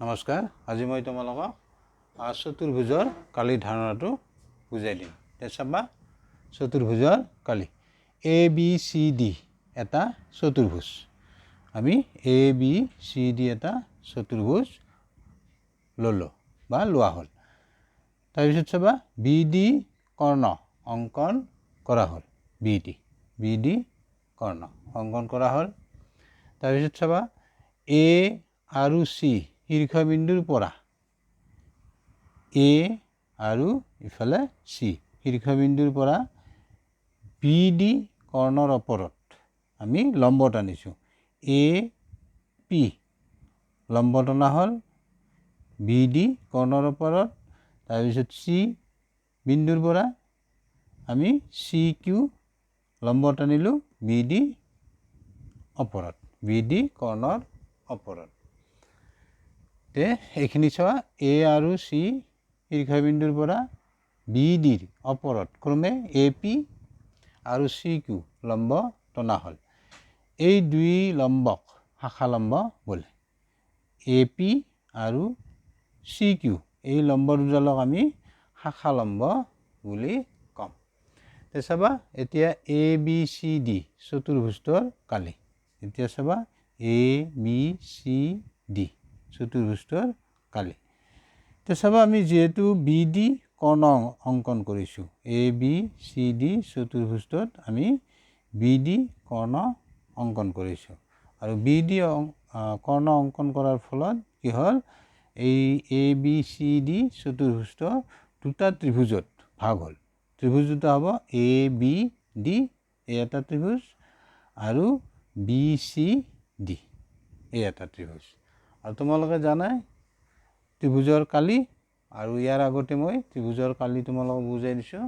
নমস্কাৰ। আজি মই তোমালোকক চতুৰ্ভুজৰ কালি ধাৰণাটো বুজাই দিম। চাবা, চতুৰ্ভুজৰ কালি এ বি চি ডি এটা চতুৰ্ভুজ। আমি এ বি চি ডি এটা চতুৰ্ভুজ ল'লোঁ বা লোৱা হ'ল। তাৰপিছত চাবা, বি ডি কৰ্ণ অংকন কৰা হ'ল। বি ডি কৰ্ণ অংকন কৰা হ'ল। তাৰপিছত চাবা, এ আৰু চি শীৰ্ষবিন্দুৰ পৰা এ আৰু ইফালে চি শীৰ্ষবিন্দুৰ পৰা বি ডি কৰ্ণৰ ওপৰত আমি লম্ব টানিছোঁ। এ পি লম্ব টনা হ'ল বি ডি কৰ্ণৰ ওপৰত। তাৰপিছত চি বিন্দুৰ পৰা আমি চি কিউ লম্ব টানিলোঁ বি ডি ওপৰত, বি ডি কৰ্ণৰ ওপৰত। এইখিনি চোৱা, এ আৰু চি শীৰ্ষবিন্দুৰ পৰা বি ডিৰ ওপৰত ক্ৰমে এ পি আৰু চি কিউ লম্ব টনা হ'ল। এই দুই লম্বক শাখা লম্ব বোলে। এ পি আৰু চি কিউ এই লম্ব দুডালক আমি শাখা লম্ব বুলি ক'ম। চাবা, এতিয়া এ বি চি ডি চতুৰ্ভুজটোৰ কালি। এতিয়া চাবা, এ বি চি ডি চতুৰ্ভুজটোৰ কালি। চাবা, আমি যিহেতু বি ডি কৰ্ণ অংকন কৰিছোঁ, এ বি চি ডি চতুৰ্ভুজটোত আমি বি ডি কৰ্ণ অংকন কৰিছোঁ। আৰু বি ডি কৰ্ণ অংকন কৰাৰ ফলত কি হ'ল, এই এ বি চি ডি চতুৰ্ভুজটো দুটা ত্ৰিভুজত ভাগ হ'ল। ত্ৰিভুজ দুটা হ'ব এ বি ডি এই এটা ত্ৰিভুজ আৰু বি চি ডি এই এটা ত্ৰিভুজ। আৰু তোমালোকে জানাই ত্ৰিভুজৰ কালি, আৰু ইয়াৰ আগতে মই ত্ৰিভুজৰ কালি তোমালোকক বুজাই দিছোঁ।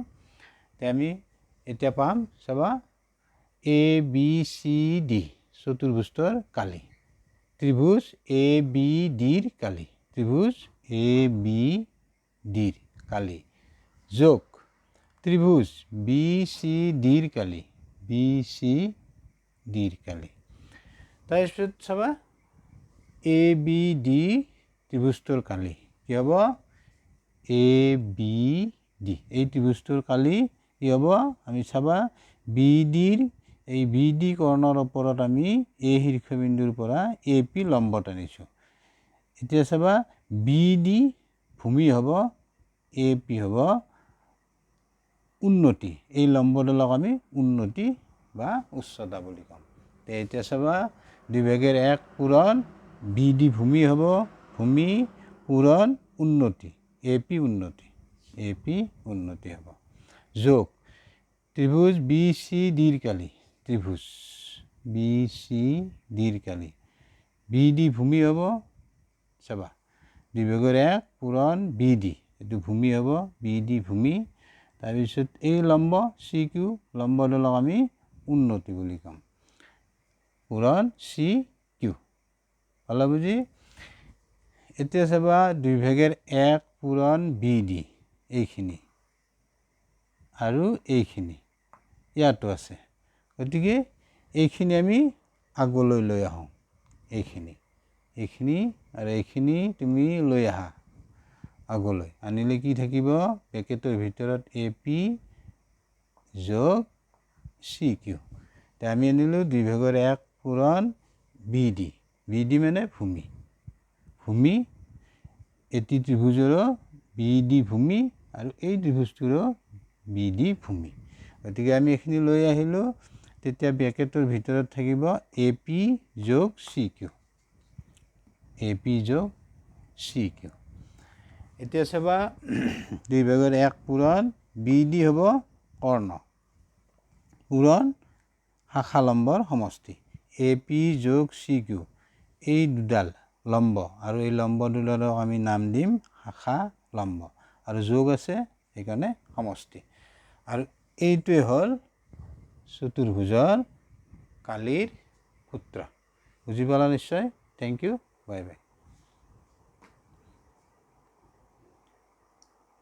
আমি এতিয়া পাম, চাবা, A B C D চতুৰ্ভুজটোৰ Kali, ত্ৰিভুজ A B ডিৰ কালি, ত্ৰিভুজ এ বি ডিৰ কালি যোগ ত্ৰিভুজ বি চি ডিৰ কালি, বি চি ডিৰ কালি। তাৰপিছত চাবা, এ বি ডি ত্ৰিভুজটোৰ কালি কি হ'ব, এ বি ডি এই ত্ৰিভুজটোৰ কালি কি হ'ব, আমি চাবা, বি ডিৰ এই বি ডি কৰ্ণৰ ওপৰত আমি এ শীৰ্ষবিন্দুৰ পৰা এ পি লম্ব টানিছোঁ। এতিয়া চাবা, বি ডি ভূমি হ'ব, এ পি হ'ব উন্নতি। এই লম্বডালক আমি উন্নতি বা উচ্চতা বুলি ক'ম। এতিয়া চাবা, 2/1 পূৰণ বি ডি ভূমি হ'ব, ভূমি পূৰণ উন্নতি, এ পি উন্নতি, এ পি উন্নতি হ'ব যোগ ত্ৰিভুজ বি চি ডিৰ কালি, ত্ৰিভুজ বি চি ডিৰ কালি, বি ডি ভূমি হ'ব, চাবা, 2/1 পূৰণ বি ডি এইটো ভূমি হ'ব, বি ডি ভূমি। তাৰপিছত এই লম্ব চি কিউ লম্বডালক আমি উন্নতি বুলি ক'ম, পূৰণ চি কিউ। পালা বুজি? এতিয়া চাবা, 2/1 পূৰণ বি ডি এইখিনি আৰু এইখিনি ইয়াতো আছে। গতিকে এইখিনি আমি আগলৈ লৈ আহোঁ। এইখিনি আৰু এইখিনি তুমি লৈ আহা আগলৈ। আনিলে কি থাকিব, পেকেটৰ ভিতৰত এ পি যোগ চি কিউ। এতিয়া আমি আনিলোঁ 2/1 পূৰণ বি ডি, বি ডি মানে ভূমি, ভূমি এটি ত্ৰিভুজৰো বি ডি ভূমি আৰু এই ত্ৰিভুজটোৰো বি ডি ভূমি। গতিকে আমি এইখিনি লৈ আহিলোঁ। তেতিয়া ব্ৰেকেটৰ ভিতৰত থাকিব এ পি যোগ চি কিউ, এ পি যোগ চি কিউ। এতিয়া চাবা, 2/1 পূৰণ বি ডি হ'ব কৰ্ণ পূৰণ শাখা লম্বৰ সমষ্টি, এ পি যোগ চি কিউ এই দুডাল লম্ব, আৰু এই লম্ব দুডালক আমি নাম দিম শাখা লম্ব, আৰু যোগ আছে সেইকাৰণে সমষ্টি। আৰু এইটোৱে হ'ল চতুৰ্ভুজৰ কালিৰ সূত্ৰ। বুজি পালা নিশ্চয়? Thank you, bye by.